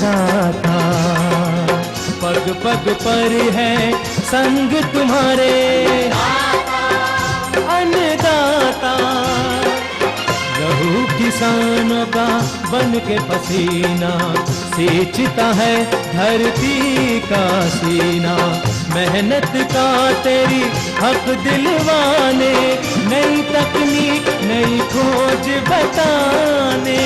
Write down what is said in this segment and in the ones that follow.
अन्नदाता, पग पग पर है संग तुम्हारे अन्नदाता। लहू किसानों का बन के पसीना सींचता है धरती का सीना। मेहनत का तेरी हक दिलवाने, नई तकनीक नई खोज बताने।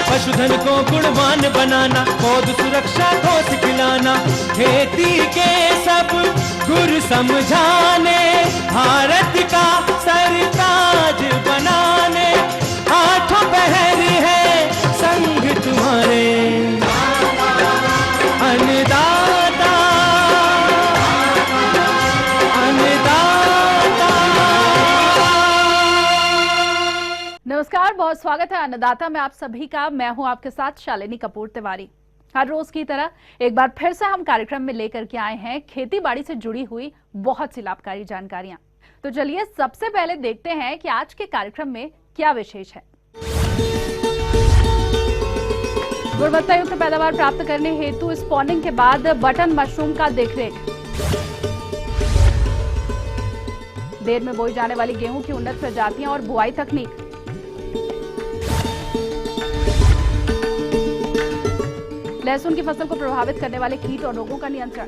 पशुधन को गुणवान बनाना, पौध सुरक्षा को सिखलाना, खेती के सब गुर समझाने, भारत का सरताज बनाने। आठों पहर है संग तुम्हारे अन्नदाता, अन्नदाता। नमस्कार, बहुत स्वागत है अन्नदाता में आप सभी का। मैं हूं आपके साथ शालिनी कपूर तिवारी। हर रोज की तरह एक बार फिर से हम कार्यक्रम में लेकर के आए हैं खेती बाड़ी से जुड़ी हुई बहुत सी लाभकारी जानकारियां। तो चलिए सबसे पहले देखते हैं कि आज के कार्यक्रम में क्या विशेष है। गुणवत्ता युक्त पैदावार प्राप्त करने हेतु स्पॉनिंग के बाद बटन मशरूम का देखरेख। देर में बोई जाने वाली गेहूं की उन्नत प्रजातियां और बुआई तकनीक। लहसुन की फसल को प्रभावित करने वाले कीट और रोगों का नियंत्रण।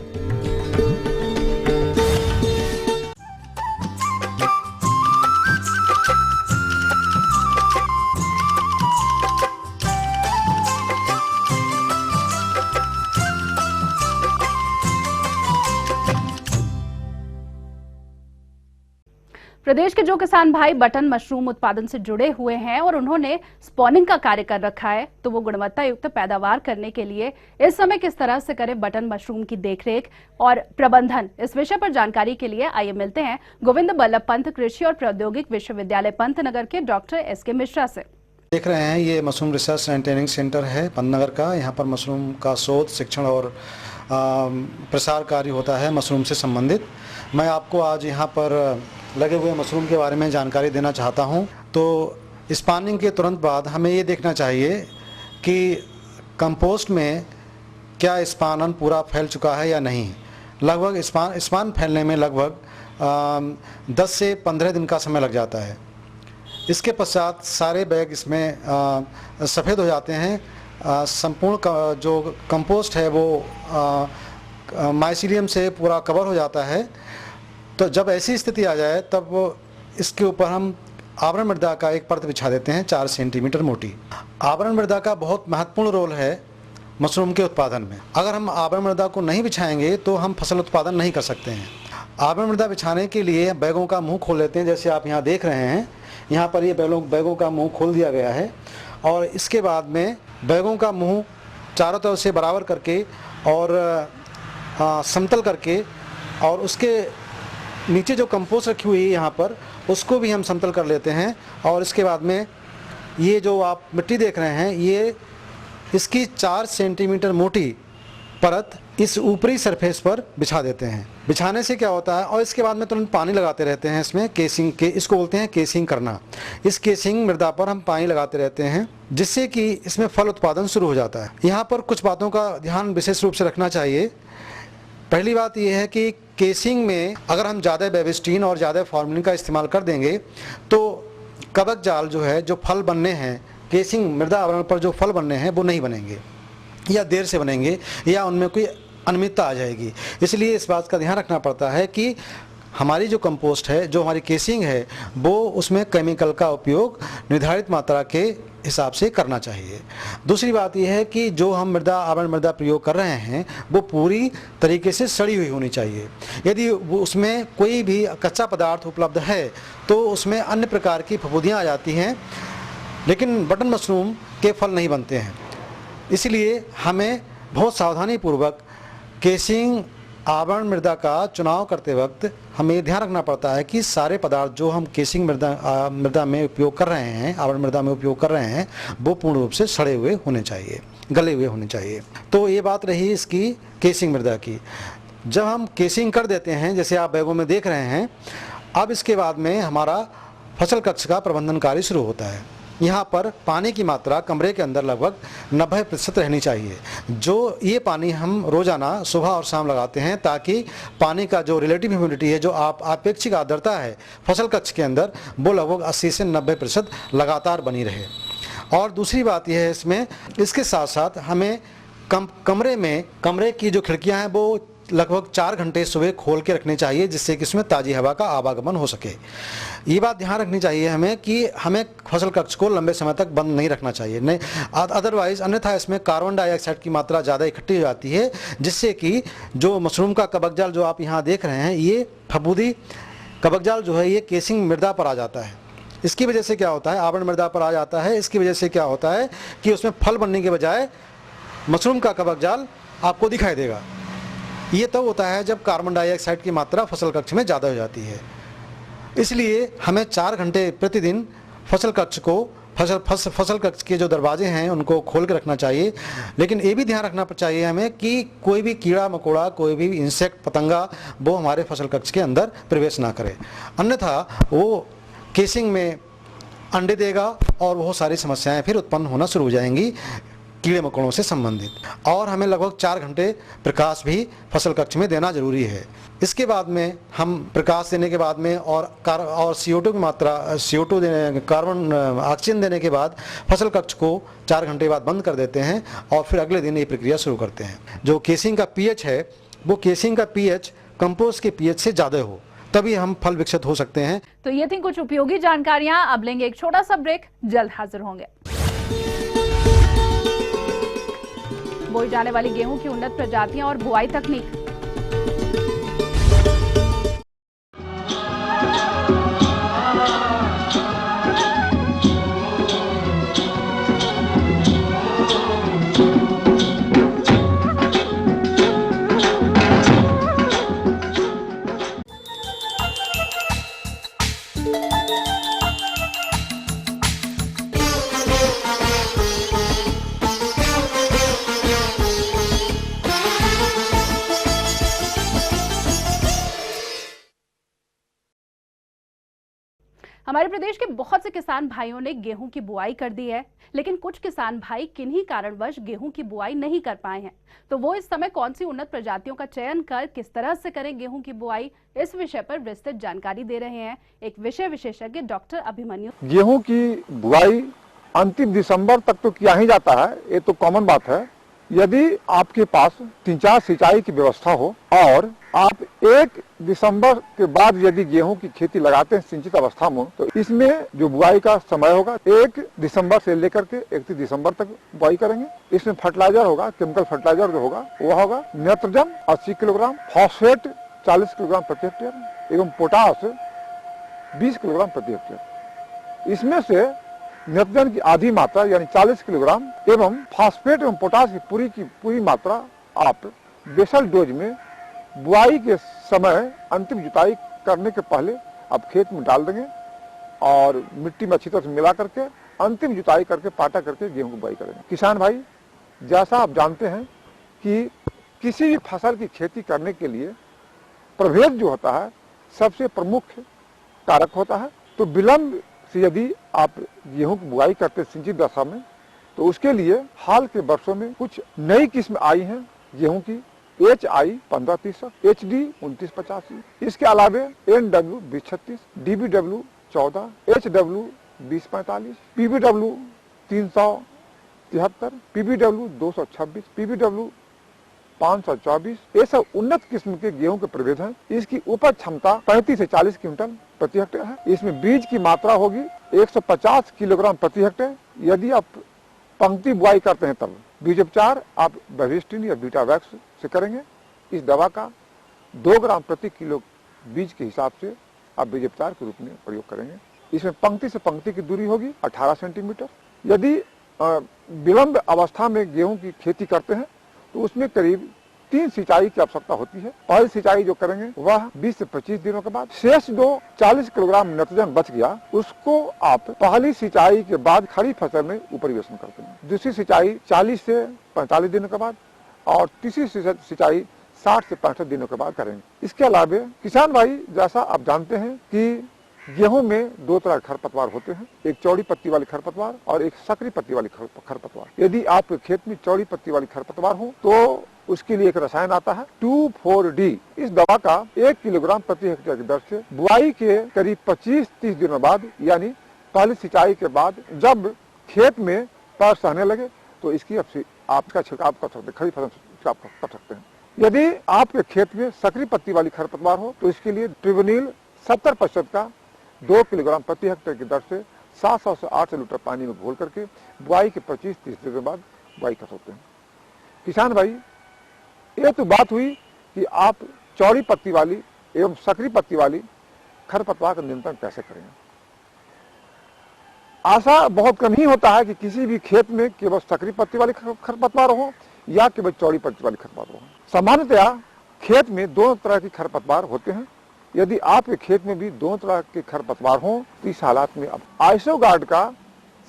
प्रदेश के जो किसान भाई बटन मशरूम उत्पादन से जुड़े हुए हैं और उन्होंने स्पॉनिंग का कार्य कर रखा है, तो वो गुणवत्ता युक्त पैदावार करने के लिए इस समय किस तरह से करें बटन मशरूम की देखरेख और प्रबंधन, इस विषय पर जानकारी के लिए आइए मिलते हैं गोविंद बल्लभ पंत कृषि और प्रौद्योगिक विश्वविद्यालय पंतनगर के डॉक्टर एस.के. मिश्रा से। देख रहे हैं ये mushroom research and training centre है पंतनगर का। यहाँ पर मशरूम का शोध, शिक्षण और प्रसार कार्य होता है मशरूम से संबंधित। मैं आपको आज यहाँ पर लगे हुए मशरूम के बारे में जानकारी देना चाहता हूँ। तो स्पॉनिंग के तुरंत बाद हमें ये देखना चाहिए कि कंपोस्ट में क्या स्पॉन पूरा फैल चुका है या नहीं। लगभग स्पॉन फैलने में लगभग 10 से 15 दिन का समय लग जाता है। इसके पश्चात सारे बैग इसमें सफ़ेद हो जाते हैं। संपूर्ण जो कंपोस्ट है वो माइसीलियम से पूरा कवर हो जाता है। तो जब ऐसी स्थिति आ जाए तब इसके ऊपर हम आवरण मृदा का एक परत बिछा देते हैं 4 सेंटीमीटर मोटी। आवरण मृदा का बहुत महत्वपूर्ण रोल है मशरूम के उत्पादन में। अगर हम आवरण मृदा को नहीं बिछाएंगे तो हम फसल उत्पादन नहीं कर सकते हैं। आवरण मृदा बिछाने के लिए बैगों का मुंह खोल लेते हैं, जैसे आप यहाँ देख रहे हैं। यहाँ पर ये बैगों का मुंह खोल दिया गया है और इसके बाद में बैगों का मुंह चारों तरफ से बराबर करके और समतल करके और उसके नीचे जो कंपोस्ट रखी हुई है यहाँ पर उसको भी हम समतल कर लेते हैं। और इसके बाद में ये जो आप मिट्टी देख रहे हैं ये इसकी 4 सेंटीमीटर मोटी परत इस ऊपरी सरफेस पर बिछा देते हैं। बिछाने से क्या होता है, और इसके बाद में तुरंत पानी लगाते रहते हैं इसमें। केसिंग के इसको बोलते हैं केसिंग करना। इस केसिंग मृदा पर हम पानी लगाते रहते हैं जिससे कि इसमें फल उत्पादन शुरू हो जाता है। यहाँ पर कुछ बातों का ध्यान विशेष रूप से रखना चाहिए। पहली बात यह है कि केसिंग में अगर हम ज़्यादा बेबिस्टीन और ज़्यादा फॉर्मलिन का इस्तेमाल कर देंगे तो कवक जाल जो है, जो फल बनने हैं केसिंग मृदा आवरण पर, जो फल बनने हैं वो नहीं बनेंगे या देर से बनेंगे या उनमें कोई अनियमितता आ जाएगी। इसलिए इस बात का ध्यान रखना पड़ता है कि हमारी जो कंपोस्ट है, जो हमारी केसिंग है, वो उसमें केमिकल का उपयोग निर्धारित मात्रा के हिसाब से करना चाहिए। दूसरी बात यह है कि जो हम आवरण मृदा प्रयोग कर रहे हैं वो पूरी तरीके से सड़ी हुई होनी चाहिए। यदि उसमें कोई भी कच्चा पदार्थ उपलब्ध है तो उसमें अन्य प्रकार की फफूंदियाँ आ जाती हैं, लेकिन बटन मशरूम के फल नहीं बनते हैं। इसलिए हमें बहुत सावधानी पूर्वक केसिंग आवरण मृदा का चुनाव करते वक्त हमें ध्यान रखना पड़ता है कि सारे पदार्थ जो हम केसिंग मृदा में उपयोग कर रहे हैं, आवरण मृदा में उपयोग कर रहे हैं, वो पूर्ण रूप से सड़े हुए होने चाहिए, गले हुए होने चाहिए। तो ये बात रही इसकी केसिंग मृदा की। जब हम केसिंग कर देते हैं, जैसे आप बैगों में देख रहे हैं, अब इसके बाद में हमारा फसल कक्ष का प्रबंधन कार्य शुरू होता है। यहाँ पर पानी की मात्रा कमरे के अंदर लगभग 90% रहनी चाहिए। जो ये पानी हम रोजाना सुबह और शाम लगाते हैं ताकि पानी का जो रिलेटिव ह्यूमिडिटी है, जो आपेक्षिक आर्द्रता है फसल कक्ष के अंदर, वो लगभग 80 से 90% लगातार बनी रहे। और दूसरी बात यह है इसमें, इसके साथ साथ हमें कमरे की जो खिड़कियां हैं वो लगभग 4 घंटे सुबह खोल के रखनी चाहिए, जिससे कि इसमें ताज़ी हवा का आवागमन हो सके। ये बात ध्यान रखनी चाहिए हमें कि हमें फसल कक्ष को लंबे समय तक बंद नहीं रखना चाहिए, नहीं अदरवाइज अन्यथा इसमें कार्बन डाइऑक्साइड की मात्रा ज़्यादा इकट्ठी हो जाती है, जिससे कि जो मशरूम का कवक जाल जो आप यहाँ देख रहे हैं, ये फफूंदी कवक जाल जो है ये केसिंग मृदा पर आ जाता है। इसकी वजह से क्या होता है, आवरण मृदा पर आ जाता है। इसकी वजह से क्या होता है कि उसमें फल बनने के बजाय मशरूम का कवक जाल आपको दिखाई देगा। ये तब होता है जब कार्बन डाइऑक्साइड की मात्रा फसल कक्ष में ज़्यादा हो जाती है। इसलिए हमें 4 घंटे प्रतिदिन फसल कक्ष के जो दरवाजे हैं उनको खोल के रखना चाहिए। लेकिन ये भी ध्यान रखना चाहिए हमें कि कोई भी कीड़ा मकोड़ा, कोई भी इंसेक्ट पतंगा वो हमारे फसल कक्ष के अंदर प्रवेश ना करे, अन्यथा वो केसिंग में अंडे देगा और बहुत सारी समस्याएं फिर उत्पन्न होना शुरू हो जाएंगी कीड़े मकोड़ों से संबंधित। और हमें लगभग 4 घंटे प्रकाश भी फसल कक्ष में देना जरूरी है। इसके बाद में हम प्रकाश देने के बाद में और CO2 की मात्रा कार्बन ऑक्सीजन देने के बाद फसल कक्ष को 4 घंटे बाद बंद कर देते हैं और फिर अगले दिन ये प्रक्रिया शुरू करते हैं। जो केसिंग का pH है वो केसिंग का pH कंपोस्ट के pH से ज़्यादा हो, तभी हम फल विकसित हो सकते हैं। तो ये थी कुछ उपयोगी जानकारियां। अब लेंगे एक छोटा सा ब्रेक, जल्द हाजिर होंगे। बोई जाने वाली गेहूं की उन्नत प्रजातियां और बुआई तकनीक। हमारे प्रदेश के बहुत से किसान भाइयों ने गेहूं की बुआई कर दी है, लेकिन कुछ किसान भाई किन्हीं कारणवश गेहूं की बुआई नहीं कर पाए हैं। तो वो इस समय कौन सी उन्नत प्रजातियों का चयन कर किस तरह से करें गेहूं की बुआई, इस विषय पर विस्तृत जानकारी दे रहे हैं एक विषय विशेषज्ञ डॉक्टर अभिमन्यु। गेहूं की बुआई अंतिम दिसंबर तक तो किया ही जाता है, ये तो कॉमन बात है। यदि आपके पास 3-4 सिंचाई की व्यवस्था हो और आप 1 दिसंबर के बाद यदि गेहूं की खेती लगाते हैं सिंचित अवस्था में, तो इसमें जो बुआई का समय होगा 1 दिसंबर से लेकर के 31 दिसंबर तक बुआई करेंगे। इसमें फर्टिलाइजर होगा, केमिकल फर्टिलाइजर जो होगा वह होगा नाइट्रोजन 80 किलोग्राम, फॉस्फेट 40 किलोग्राम प्रति हेक्टेयर एवं पोटास 20 किलोग्राम प्रति हेक्टेयर। इसमें से नाइट्रोजन की आधी मात्रा यानी 40 किलोग्राम एवं फास्फेट एवं पोटास की पूरी मात्रा आप बेसल डोज में बुआई के समय अंतिम जुताई करने के पहले आप खेत में डाल देंगे और मिट्टी में अच्छी तरह से मिला करके अंतिम जुताई करके पाटा करके गेहूं की बुआई करेंगे। किसान भाई, जैसा आप जानते हैं कि किसी भी फसल की खेती करने के लिए प्रभेद जो होता है सबसे प्रमुख कारक होता है। तो विलंब से यदि आप गेहूं की बुआई करते सिंचित दशा में, तो उसके लिए हाल के वर्षों में कुछ नई किस्म आई हैं गेहूं की। HI 1563, HD 2985, इसके अलावे NW 2036, DBW 14, HW 2045, PBW 373, PBW 226, PBW 524, ये सब उन्नत किस्म के गेहूं के प्रभेद हैं। इसकी उपज क्षमता 35 से 40 क्विंटल प्रति हेक्टेयर है। इसमें बीज की मात्रा होगी 150 किलोग्राम प्रति हेक्टेयर। यदि आप पंक्ति बुआई करते हैं तब बीज उपचार आप बेविस्टिन या बीटावैक्स से करेंगे। इस दवा का 2 ग्राम प्रति किलो बीज के हिसाब से आप बीज उपचार के रूप में प्रयोग करेंगे। इसमें पंक्ति से पंक्ति की दूरी होगी 18 सेंटीमीटर। यदि विलंब अवस्था में गेहूं की खेती करते हैं तो उसमें करीब 3 सिंचाई की आवश्यकता होती है। पहली सिंचाई जो करेंगे वह 20 से 25 दिनों के बाद। शेष जो 40 किलोग्राम नाइट्रोजन बच गया उसको आप पहली सिंचाई के बाद खड़ी फसल में उपरिवेशन करते हैं। दूसरी सिंचाई 40 से 45 दिनों के बाद और तीसरी सिंचाई 60 से 65 दिनों के बाद करेंगे। इसके अलावा किसान भाई, जैसा आप जानते हैं कि गेहूं में दो तरह के खरपतवार होते हैं, एक चौड़ी पत्ती वाली खरपतवार और एक सकरी पत्ती वाली खरपतवार। यदि आपके खेत में चौड़ी पत्ती वाली खरपतवार हो तो उसके लिए एक रसायन आता है 2,4-D। इस दवा का 1 किलोग्राम प्रति हेक्टेयर की दर से बुआई के करीब 25-30 दिनों बाद, यानी पहली सिंचाई के बाद जब खेत में पर्स आने लगे तो इसकी आपका छिड़काव कर सकते हैं, खड़ी फसल छिड़काव कर सकते हैं। यदि आपके खेत में सकरी पत्ती वाली खरपतवार हो तो इसके लिए ट्रिबोनिल 70% का 2 किलोग्राम प्रति हेक्टेयर की दर से 700 से 800 लीटर पानी में घोल करके बुआई के 25-30 दिन बाद बुआई कर सकते हैं। किसान भाई, ये तो बात हुई कि आप चौड़ी पत्ती वाली एवं सकरी पत्ती वाली खरपतवार का नियंत्रण कैसे करेंगे। आशा बहुत कम ही होता है कि किसी भी खेत में केवल सकरी पत्ती वाली खरपतवार हो या केवल चौड़ी पत्ती वाली खरपतवार हो। सामान्यतया खेत में दोनों तरह की खरपतवार होते हैं। यदि आपके खेत में भी दोनों तरह के खरपतवार हो तो इस हालात में अब आइसोगार्ड का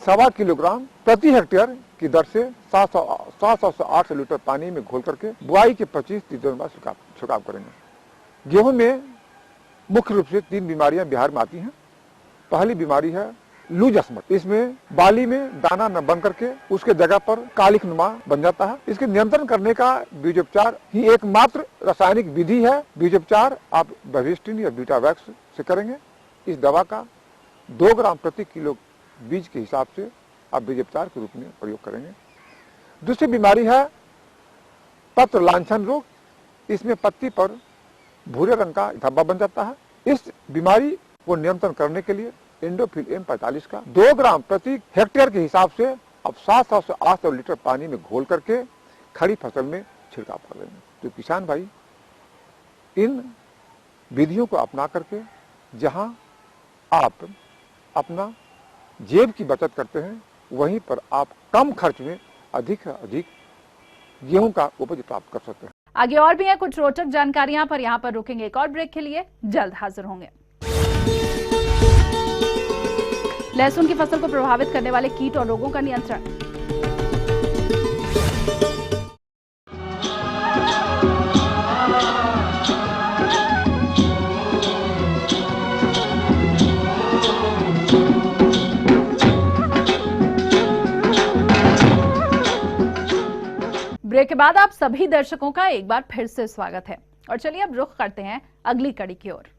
1.25 किलोग्राम प्रति हेक्टेयर की दर से 700 से 800 लीटर पानी में घोल करके बुआई के 25-30 दिन बाद छिड़काव करेंगे। गेहूं में मुख्य रूप से 3 बीमारियां बिहार में आती हैं। पहली बीमारी है लूज स्पॉट। इसमें बाली में दाना न बन करके उसके जगह पर कालिक नुमा बन जाता है। इसके नियंत्रण करने का बीजोपचार ही एकमात्र रासायनिक विधि है। बीजोपचार आप बेविस्टिन या बीटावैक्स से करेंगे। इस दवा का 2 ग्राम प्रति किलो बीज के हिसाब से आप बीजोपचार के रूप में प्रयोग करेंगे। दूसरी बीमारी है पत्र लांछन रोग। इसमें पत्ती पर भूरे रंग का धब्बा बन जाता है। इस बीमारी को नियंत्रण करने के लिए इंडोफिल M45 का 2 ग्राम प्रति हेक्टेयर के हिसाब से अब 700 से 800 लीटर पानी में घोल करके खड़ी फसल में छिड़काव कर लेंगे। तो किसान भाई, इन विधियों को अपना करके जहां आप अपना जेब की बचत करते हैं, वहीं पर आप कम खर्च में अधिक से अधिक गेहूं का उपज प्राप्त कर सकते हैं। आगे और भी है कुछ रोचक जानकारियां, पर यहाँ पर रुकेंगे एक और ब्रेक के लिए, जल्द हाजिर होंगे। लहसुन की फसल को प्रभावित करने वाले कीट और रोगों का नियंत्रण। ब्रेक के बाद आप सभी दर्शकों का एक बार फिर से स्वागत है और चलिए अब रुख करते हैं अगली कड़ी की ओर।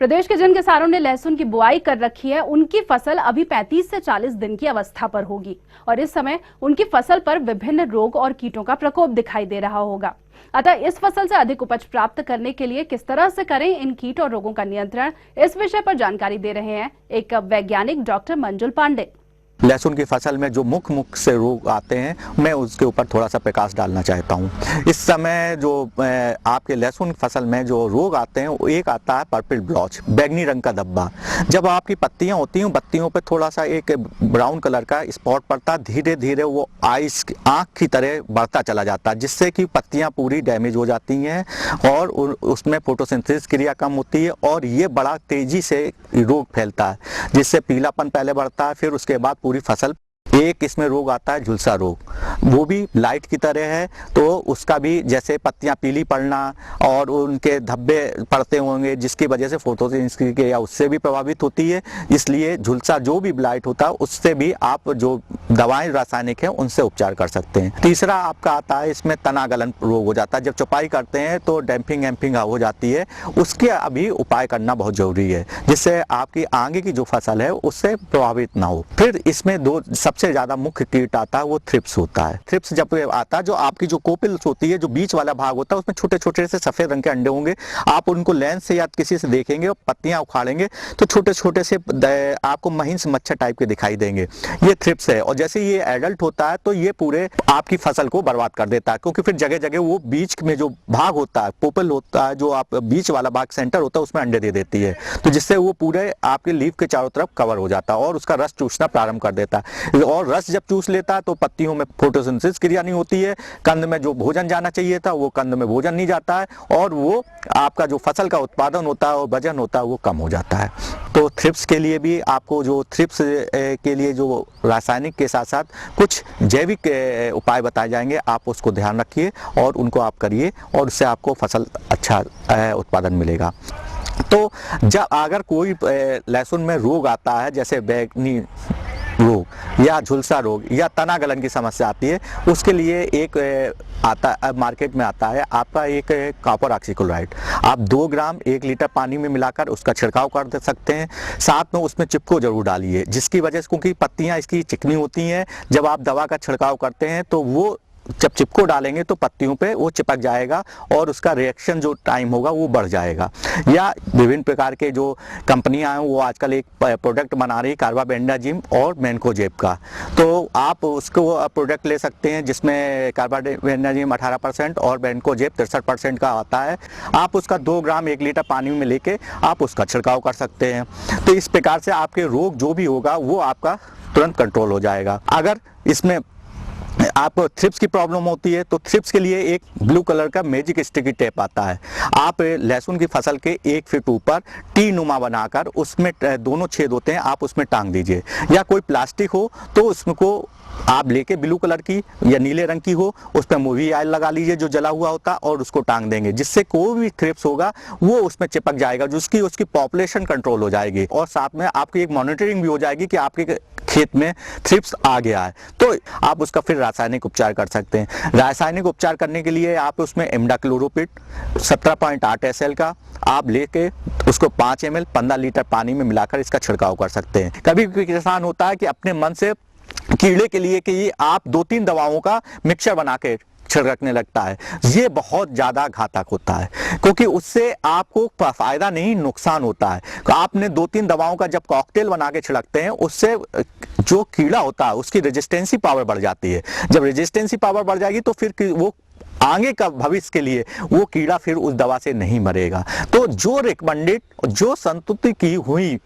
प्रदेश के जिन किसानों ने लहसुन की बुआई कर रखी है, उनकी फसल अभी 35 से 40 दिन की अवस्था पर होगी और इस समय उनकी फसल पर विभिन्न रोग और कीटों का प्रकोप दिखाई दे रहा होगा। अतः इस फसल से अधिक उपज प्राप्त करने के लिए किस तरह से करें इन कीट और रोगों का नियंत्रण, इस विषय पर जानकारी दे रहे हैं एक वैज्ञानिक डॉक्टर मंजुल पांडे। लहसुन की फसल में जो मुख्य से रोग आते हैं, मैं उसके ऊपर थोड़ा सा प्रकाश डालना चाहता हूं। इस समय जो आपके लहसुन फसल में जो रोग आते हैं, वो एक आता है पर्पल ब्लॉच, बैगनी रंग का धब्बा। जब आपकी पत्तियां होती हैं, पत्तियों पे थोड़ा सा एक ब्राउन कलर का स्पॉट पड़ता है, धीरे धीरे वो आँख की तरह बढ़ता चला जाता है, जिससे कि पत्तियां पूरी डैमेज हो जाती हैं और उसमें फोटोसिंथेसिस क्रिया कम होती है और ये बड़ा तेजी से रोग फैलता है, जिससे पीलापन पहले बढ़ता है, फिर उसके बाद पूरी फसल। एक इसमें रोग आता है झुलसा रोग, वो भी लाइट की तरह है, तो उसका भी जैसे पत्तियां पीली पड़ना और उनके धब्बे पड़ते होंगे, जिसकी वजह से फोटोसिंथेसिस क्रिया उससे भी प्रभावित होती है। इसलिए झुलसा जो भी ब्लाइट होता है, उससे भी आप जो दवाएं रासायनिक हैं उनसे उपचार कर सकते हैं। तीसरा आपका आता है इसमें तना गलन रोग हो जाता है। जब चौपाई करते हैं तो डैम्पिंग हो जाती है, उसके अभी उपाय करना बहुत जरूरी है, जिससे आपकी आगे की जो फसल है उससे प्रभावित ना हो। फिर इसमें दो सबसे ज्यादा मुख्य कीट आता है, वो थ्रिप्स होता है। थ्रिप्स जब आता है, जो आपकी जो कोपिल्स होती है, जो बीच वाला भाग होता है, उसमें छोटे छोटे से सफेद रंग के अंडे होंगे। आप उनको लेंस से या किसी से देखेंगे और पत्तियां उखाड़ेंगे तो छोटे छोटे से आपको महीन से मच्छर टाइप के दिखाई देंगे। ये थ्रिप्स है और जैसे ये एडल्ट होता है तो ये पूरे आपकी फसल को बर्बाद कर देता है, क्योंकि फिर जगह जगह वो बीच में जो भाग होता है, पोपल होता है, जो आप बीच वाला भाग सेंटर होता है, उसमें अंडे दे देती है, तो जिससे वो पूरे आपके लीफ के चारों तरफ कवर हो जाता है और उसका रस चूसना प्रारंभ कर देता है। और रस जब चूस लेता है तो पत्तियों में फोटोसिंथेसिस क्रिया नहीं होती है, कंद में जो भोजन जाना चाहिए था वो कंद में भोजन नहीं जाता है, और वो आपका जो फसल का उत्पादन होता है और वजन होता है वो कम हो जाता है। तो थ्रिप्स के लिए भी आपको जो थ्रिप्स के लिए जो रासायनिक के साथ साथ कुछ जैविक उपाय बताए जाएंगे, आप उसको ध्यान रखिए और उनको आप करिए, और उससे आपको फसल अच्छा उत्पादन मिलेगा। तो जब अगर कोई लहसुन में रोग आता है, जैसे बैंगनी रोग या झुलसा रोग या तना गलन की समस्या आती है, उसके लिए एक आता मार्केट में आता है आपका एक कॉपर ऑक्सीक्लोराइड। आप 2 ग्राम 1 लीटर पानी में मिलाकर उसका छिड़काव कर दे सकते हैं। साथ में उसमें चिपको जरूर डालिए, जिसकी वजह से, क्योंकि पत्तियां इसकी चिकनी होती हैं, जब आप दवा का छिड़काव करते हैं तो वो जब चिपको डालेंगे तो पत्तियों पे वो चिपक जाएगा और उसका रिएक्शन जो टाइम होगा वो बढ़ जाएगा। या विभिन्न प्रकार के जो कंपनियां हैं वो आजकल एक प्रोडक्ट बना रही है कार्बाबेंडाजिम और मैनकोजेब का, तो आप उसको प्रोडक्ट ले सकते हैं जिसमें कार्बाबेंडाजिम 18% और मैनकोजेब 63% का आता है। आप उसका 2 ग्राम 1 लीटर पानी में लेके आप उसका छिड़काव कर सकते हैं। तो इस प्रकार से आपके रोग जो भी होगा वो आपका तुरंत कंट्रोल हो जाएगा। अगर इसमें आपको थ्रिप्स की प्रॉब्लम होती है तो थ्रिप्स के लिए एक ब्लू कलर का मैजिक स्टिकी टेप आता है। आप लहसुन की फसल के 1 फीट ऊपर टी नुमा बनाकर उसमें दोनों छेद होते हैं, आप उसमें टांग दीजिए, या कोई प्लास्टिक हो तो उसको आप लेके ब्लू कलर की या नीले रंग की हो, उस पर मूवी ऑयल लगा लीजिए जो जला हुआ होता, और उसको टांग देंगे, जिससे कोई भी थ्रिप्स होगा वो उसमें चिपक जाएगा, जिसकी उसकी पॉपुलेशन कंट्रोल हो जाएगी, और साथ में आपकी एक मॉनिटरिंग भी हो जाएगी कि आपके खेत में थ्रिप्स आ गया है। तो आप उसका फिर रासायनिक उपचार कर सकते हैं। रासायनिक उपचार करने के लिए आप उसमें इमिडाक्लोरोपिड 17.8 SL का आप लेके उसको 5 ml 15 लीटर पानी में मिलाकर इसका छिड़काव कर सकते हैं। कभी कभी किसान होता है कि अपने मन से कीड़े के लिए कि आप 2-3 दवाओं का मिक्सचर बना के छिड़कने लगता है, ये बहुत ज़्यादा घातक होता है, क्योंकि उससे आपको फायदा नहीं नुकसान होता है। तो आपने 2-3 दवाओं का जब कॉकटेल बना के छिड़कते हैं, उससे जो कीड़ा होता है उसकी रेजिस्टेंसी पावर बढ़ जाती है। जब रेजिस्टेंसी पावर बढ़ जाएगी तो फिर वो आगे का भविष्य के लिए वो कीड़ा फिर उस दवा से नहीं मरेगा। तो जो रिकमेंडेड, जो संतुलित की हुई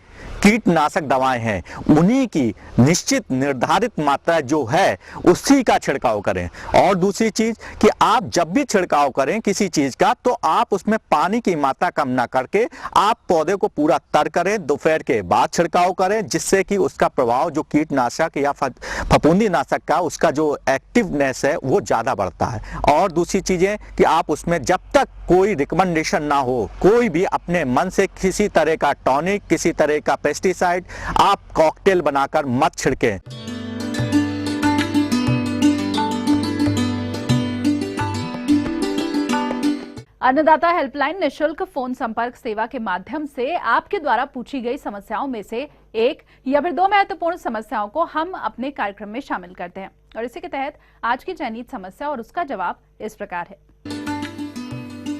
कीटनाशक दवाएं हैं, उन्हीं की निश्चित निर्धारित मात्रा जो है उसी का छिड़काव करें। और दूसरी चीज कि आप जब भी छिड़काव करें किसी चीज का, तो आप उसमें पानी की मात्रा कम ना करके आप पौधे को पूरा तर करें, दोपहर के बाद छिड़काव करें, जिससे कि उसका प्रभाव जो कीटनाशक या फफूंदी नाशक का उसका जो एक्टिवनेस है वो ज्यादा बढ़ता है। और दूसरी चीजें कि आप उसमें जब तक कोई रिकमेंडेशन ना हो, कोई भी अपने मन से किसी तरह का टॉनिक, किसी तरह का पेस्टिसाइड आप कॉकटेल बनाकर मत छिड़कें। अन्नदाता हेल्पलाइन निशुल्क फोन संपर्क सेवा के माध्यम से आपके द्वारा पूछी गई समस्याओं में से एक या फिर 2 महत्वपूर्ण समस्याओं को हम अपने कार्यक्रम में शामिल करते हैं, और इसी के तहत आज की चयनित समस्या और उसका जवाब इस प्रकार है।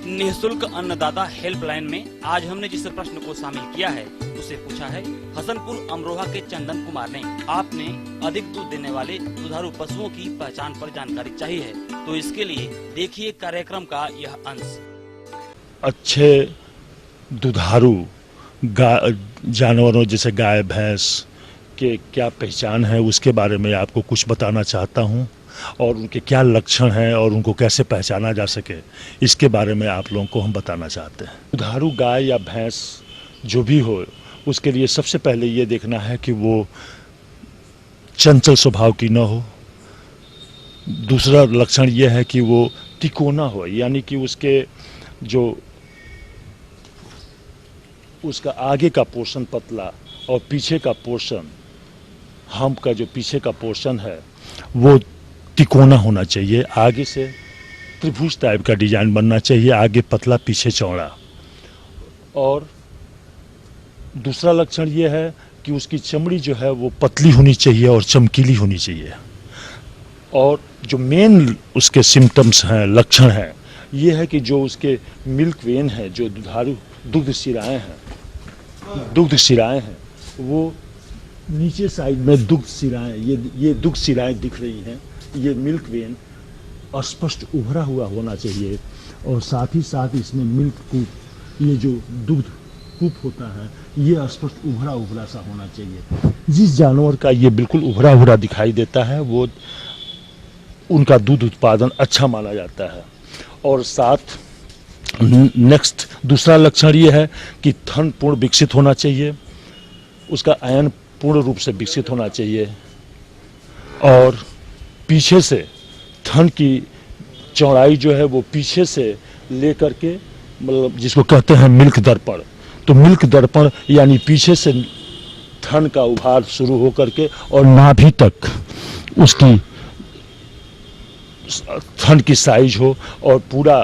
निःशुल्क अन्नदाता हेल्पलाइन में आज हमने जिस प्रश्न को शामिल किया है उसे पूछा है हसनपुर अमरोहा के चंदन कुमार ने। आपने अधिक दूध देने वाले दुधारू पशुओं की पहचान पर जानकारी चाहिए है, तो इसके लिए देखिए कार्यक्रम का यह अंश। अच्छे दुधारू जानवरों जैसे गाय भैंस के क्या पहचान है उसके बारे में आपको कुछ बताना चाहता हूं, और उनके क्या लक्षण हैं और उनको कैसे पहचाना जा सके इसके बारे में आप लोगों को हम बताना चाहते हैं। दुधारू गाय या भैंस जो भी हो, उसके लिए सबसे पहले ये देखना है कि वो चंचल स्वभाव की न हो। दूसरा लक्षण ये है कि वो तिकोना हो, यानी कि उसका आगे का पोर्शन पतला और पीछे का पोर्शन, हम्प का जो पीछे का पोर्शन है वो तिकोना होना चाहिए। आगे से त्रिभुज टाइप का डिजाइन बनना चाहिए, आगे पतला पीछे चौड़ा। और दूसरा लक्षण ये है कि उसकी चमड़ी जो है वो पतली होनी चाहिए और चमकीली होनी चाहिए। और जो मेन उसके सिम्टम्स हैं, लक्षण हैं, ये है कि जो उसके मिल्क वेन है, जो दुधारू दुग्ध शिराएं हैं, वो नीचे साइड में दुग्ध शिराएं, ये दुग्ध शिराएं दिख रही हैं, ये मिल्क वेन स्पष्ट उभरा हुआ होना चाहिए। और साथ ही साथ इसमें मिल्क कूप, ये जो दुग्ध कूप होता है ये स्पष्ट उभरा उभरा सा होना चाहिए। जिस जानवर का ये बिल्कुल उभरा उभरा दिखाई देता है वो उनका दूध उत्पादन अच्छा माना जाता है। और साथ नेक्स्ट दूसरा लक्षण ये है कि थन पूर्ण विकसित होना चाहिए, उसका आयन पूर्ण रूप से विकसित होना चाहिए और पीछे से थन की चौड़ाई जो है वो पीछे से लेकर के मतलब जिसको कहते हैं मिल्क दर्पण, तो मिल्क दर्पण यानी पीछे से थन का उभार शुरू होकर के और नाभि तक उसकी थन की साइज हो और पूरा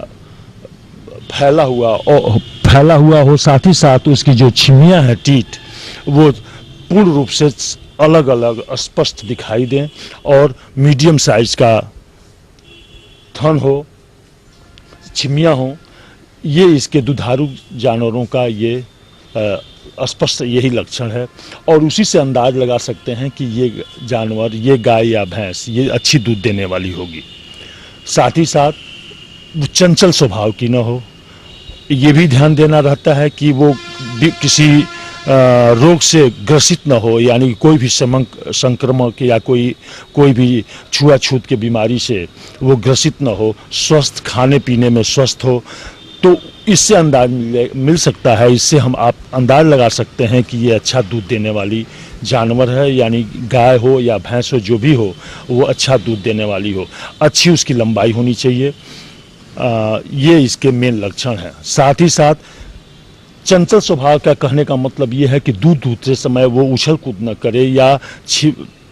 फैला हुआ हो, साथ ही साथ उसकी जो छिमियां है टीथ वो पूर्ण रूप से अलग अलग स्पष्ट दिखाई दें और मीडियम साइज का थन हो, छिमियां हो। ये इसके दुधारू जानवरों का ये स्पष्ट यही लक्षण है और उसी से अंदाज लगा सकते हैं कि ये जानवर, ये गाय या भैंस ये अच्छी दूध देने वाली होगी। साथ ही साथ वो चंचल स्वभाव की न हो, ये भी ध्यान देना रहता है कि वो किसी रोग से ग्रसित न हो, यानी कोई भी संक्रमक या कोई भी छुआछूत की बीमारी से वो ग्रसित न हो, स्वस्थ खाने पीने में स्वस्थ हो। तो इससे अंदाज मिल सकता है, इससे हम आप अंदाज लगा सकते हैं कि ये अच्छा दूध देने वाली जानवर है, यानी गाय हो या भैंस हो जो भी हो वो अच्छा दूध देने वाली हो, अच्छी उसकी लंबाई होनी चाहिए। ये इसके मेन लक्षण हैं। साथ ही साथ चंचल स्वभाव का कहने का मतलब ये है कि दूध दूहते समय वो उछल कूद न करे या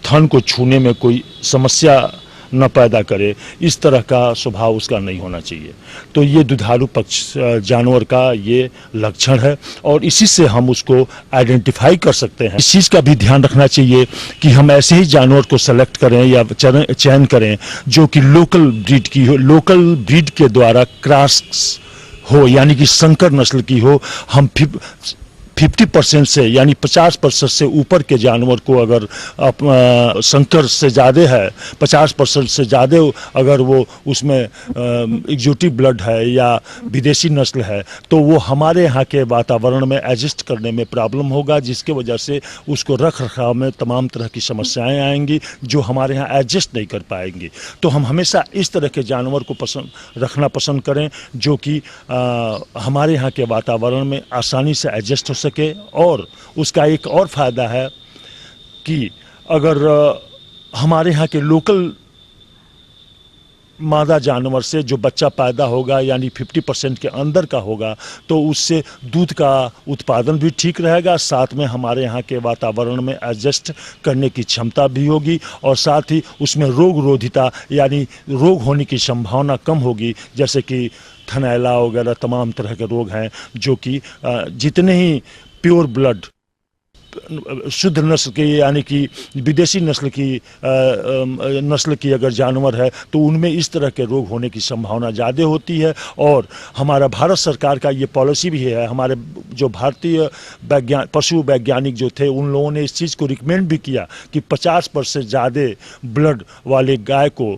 थन को छूने में कोई समस्या न पैदा करे, इस तरह का स्वभाव उसका नहीं होना चाहिए। तो ये दुधारू पक्ष जानवर का ये लक्षण है और इसी से हम उसको आइडेंटिफाई कर सकते हैं। इस चीज़ का भी ध्यान रखना चाहिए कि हम ऐसे ही जानवर को सेलेक्ट करें या चयन करें जो कि लोकल ब्रीड की हो, लोकल ब्रीड के द्वारा क्रॉस हो, यानी कि संकर नस्ल की हो। हम 50% से यानी 50% से ऊपर के जानवर को अगर संकर से ज़्यादा है, 50% से ज़्यादा अगर वो उसमें एग्जोटिक ब्लड है या विदेशी नस्ल है तो वो हमारे यहाँ के वातावरण में एडजस्ट करने में प्रॉब्लम होगा, जिसके वजह से उसको रख रखाव में तमाम तरह की समस्याएं आएंगी जो हमारे यहाँ एडजस्ट नहीं कर पाएंगी। तो हम हमेशा इस तरह के जानवर को रखना पसंद करें जो कि हमारे यहाँ के वातावरण में आसानी से एडजस्ट हो सके। और उसका एक और फायदा है कि अगर हमारे यहाँ के लोकल मादा जानवर से जो बच्चा पैदा होगा यानी 50% के अंदर का होगा तो उससे दूध का उत्पादन भी ठीक रहेगा, साथ में हमारे यहाँ के वातावरण में एडजस्ट करने की क्षमता भी होगी और साथ ही उसमें रोग रोधिता यानी रोग होने की संभावना कम होगी, जैसे कि थनैला वगैरह तमाम तरह के रोग हैं जो कि जितने ही प्योर ब्लड शुद्ध नस्ल के यानी कि विदेशी नस्ल की अगर जानवर है तो उनमें इस तरह के रोग होने की संभावना ज़्यादा होती है। और हमारा भारत सरकार का ये पॉलिसी भी है, हमारे जो भारतीय पशु वैज्ञानिक जो थे उन लोगों ने इस चीज़ को रिकमेंड भी किया कि 50% से ज़्यादा ब्लड वाले गाय को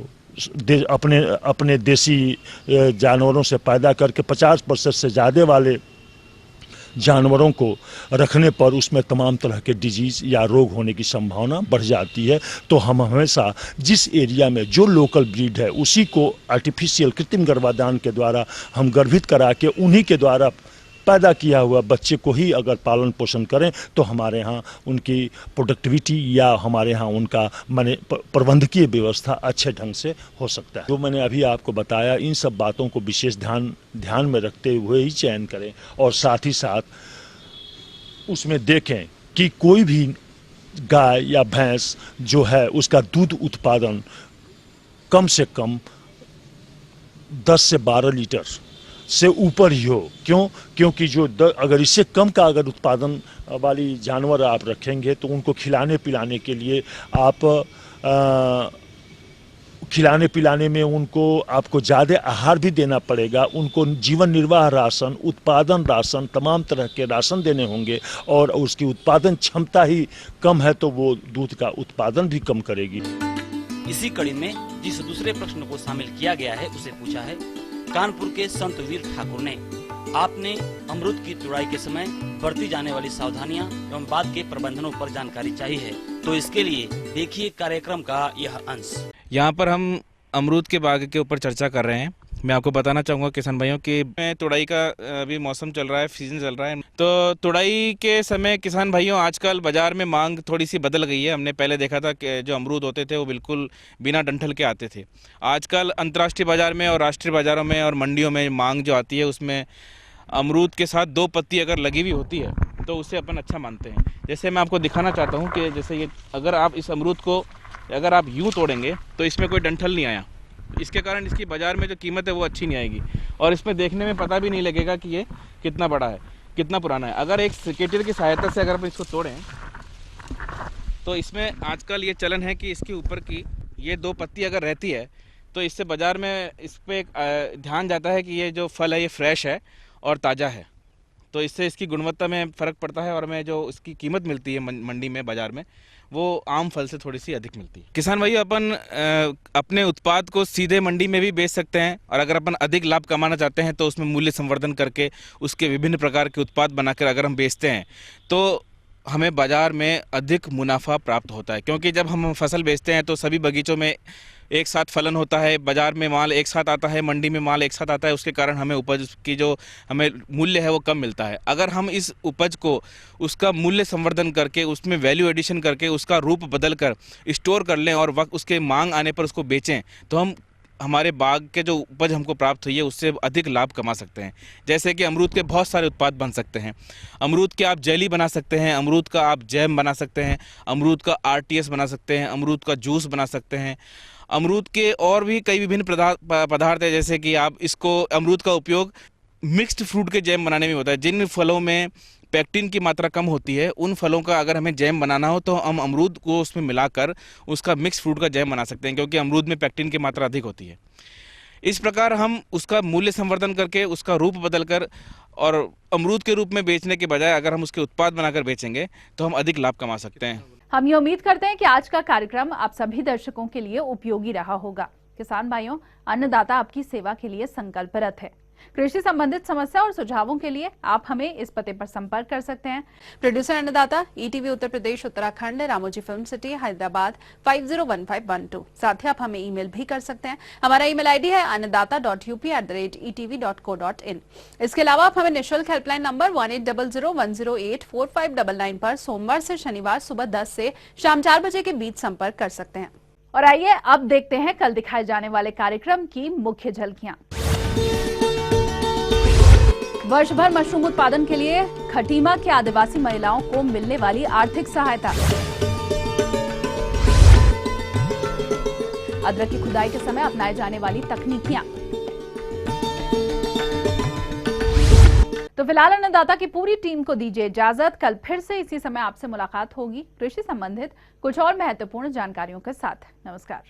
अपने देसी जानवरों से पैदा करके 50% से ज़्यादा वाले जानवरों को रखने पर उसमें तमाम तरह के डिजीज़ या रोग होने की संभावना बढ़ जाती है। तो हम हमेशा जिस एरिया में जो लोकल ब्रीड है उसी को आर्टिफिशियल कृत्रिम गर्भाधान के द्वारा हम गर्भित करा के उन्हीं के द्वारा पैदा किया हुआ बच्चे को ही अगर पालन पोषण करें तो हमारे यहाँ उनकी प्रोडक्टिविटी या हमारे यहाँ उनका माने प्रबंधकीय व्यवस्था अच्छे ढंग से हो सकता है। जो मैंने अभी आपको बताया इन सब बातों को विशेष ध्यान में रखते हुए ही चयन करें और साथ ही साथ उसमें देखें कि कोई भी गाय या भैंस जो है उसका दूध उत्पादन कम से कम 10 से 12 लीटर से ऊपर ही हो। क्योंकि जो अगर इससे कम का अगर उत्पादन वाली जानवर आप रखेंगे तो उनको खिलाने पिलाने के लिए आप खिलाने पिलाने में आपको ज़्यादा आहार भी देना पड़ेगा, उनको जीवन निर्वाह राशन, उत्पादन राशन, तमाम तरह के राशन देने होंगे और उसकी उत्पादन क्षमता ही कम है तो वो दूध का उत्पादन भी कम करेगी। इसी कड़ी में जिस दूसरे प्रश्न को शामिल किया गया है उसे पूछा है कानपुर के संतवीर ठाकुर ने। आपने अमरूद की तुड़ाई के समय बरती जाने वाली सावधानियां एवं बाद के प्रबंधनों पर जानकारी चाहिए है, तो इसके लिए देखिए कार्यक्रम का यह अंश। यहाँ पर हम अमरूद के बाग के ऊपर चर्चा कर रहे हैं। मैं आपको बताना चाहूँगा किसान भाइयों कि तुड़ाई का अभी मौसम चल रहा है, सीजन चल रहा है, तो तुड़ाई के समय किसान भाइयों आजकल बाज़ार में मांग थोड़ी सी बदल गई है। हमने पहले देखा था कि जो अमरूद होते थे वो बिल्कुल बिना डंठल के आते थे। आजकल अंतर्राष्ट्रीय बाज़ार में और राष्ट्रीय बाज़ारों में और मंडियों में मांग जो आती है उसमें अमरूद के साथ 2 पत्ती अगर लगी हुई होती है तो उससे अपन अच्छा मानते हैं। जैसे मैं आपको दिखाना चाहता हूँ कि जैसे ये अगर आप इस अमरूद को अगर आप यूँ तोड़ेंगे तो इसमें कोई डंठल नहीं आया, इसके कारण इसकी बाज़ार में जो कीमत है वो अच्छी नहीं आएगी और इसमें देखने में पता भी नहीं लगेगा कि ये कितना बड़ा है, कितना पुराना है। अगर एक सेकेटर की सहायता से अगर अपन इसको तोड़ें तो इसमें आजकल ये चलन है कि इसके ऊपर की ये 2 पत्ती अगर रहती है तो इससे बाज़ार में इस पर ध्यान जाता है कि ये जो फल है ये फ्रेश है और ताज़ा है, तो इससे इसकी गुणवत्ता में फ़र्क पड़ता है और में जो इसकी कीमत मिलती है मंडी में बाज़ार में वो आम फल से थोड़ी सी अधिक मिलती है। किसान भाई अपन अपने उत्पाद को सीधे मंडी में भी बेच सकते हैं और अगर अपन अधिक लाभ कमाना चाहते हैं तो उसमें मूल्य संवर्धन करके उसके विभिन्न प्रकार के उत्पाद बनाकर अगर हम बेचते हैं तो हमें बाज़ार में अधिक मुनाफा प्राप्त होता है, क्योंकि जब हम फसल बेचते हैं तो सभी बगीचों में एक साथ फलन होता है, बाज़ार में माल एक साथ आता है, मंडी में माल एक साथ आता है, उसके कारण हमें उपज की जो हमें मूल्य है वो कम मिलता है। अगर हम इस उपज को उसका मूल्य संवर्धन करके उसमें वैल्यू एडिशन करके उसका रूप बदल कर स्टोर कर लें और वक्त उसके मांग आने पर उसको बेचें तो हम हमारे बाग के जो उपज हमको प्राप्त हुई है उससे अधिक लाभ कमा सकते हैं। जैसे कि अमरूद के बहुत सारे उत्पाद बन सकते हैं। अमरूद के आप जेली बना सकते हैं, अमरूद का आप जैम बना सकते हैं, अमरूद का RTS बना सकते हैं, अमरूद का जूस बना सकते हैं। अमरूद के और भी कई विभिन्न पदार्थ है, जैसे कि आप इसको अमरूद का उपयोग मिक्स्ड फ्रूट के जैम बनाने में होता है। जिन फलों में पेक्टिन की मात्रा कम होती है उन फलों का अगर हमें जैम बनाना हो तो हम अमरूद को उसमें मिलाकर उसका मिक्स फ्रूट का जैम बना सकते हैं, क्योंकि अमरूद में पेक्टिन की मात्रा अधिक होती है। इस प्रकार हम उसका मूल्य संवर्धन करके उसका रूप बदलकर और अमरूद के रूप में बेचने के बजाय अगर हम उसके उत्पाद बनाकर बेचेंगे तो हम अधिक लाभ कमा सकते हैं। हम ये उम्मीद करते हैं कि आज का कार्यक्रम आप सभी दर्शकों के लिए उपयोगी रहा होगा। किसान भाइयों, अन्नदाता आपकी सेवा के लिए संकल्परत है। कृषि संबंधित समस्या और सुझावों के लिए आप हमें इस पते पर संपर्क कर सकते हैं। प्रोड्यूसर अन्नदाता, ETV Uttar Pradesh Uttarakhand, Ramoji film city, Hyderabad 501512। साथ ही आप हमें ईमेल भी कर सकते हैं। हमारा ईमेल ID है annadaata.up@etv.co.in। इसके अलावा आप हमें निःशुल्क हेल्पलाइन नंबर 180010084599 पर सोमवार से शनिवार सुबह 10 से शाम 4 बजे के बीच संपर्क कर सकते हैं। और आइए अब देखते हैं कल दिखाए जाने वाले कार्यक्रम की मुख्य झलकियां। वर्ष भर मशरूम उत्पादन के लिए खटीमा के आदिवासी महिलाओं को मिलने वाली आर्थिक सहायता। अदरक की खुदाई के समय अपनाए जाने वाली तकनीकियां। तो फिलहाल अन्नदाता की पूरी टीम को दीजिए इजाजत। कल फिर से इसी समय आपसे मुलाकात होगी कृषि संबंधित कुछ और महत्वपूर्ण जानकारियों के साथ। नमस्कार।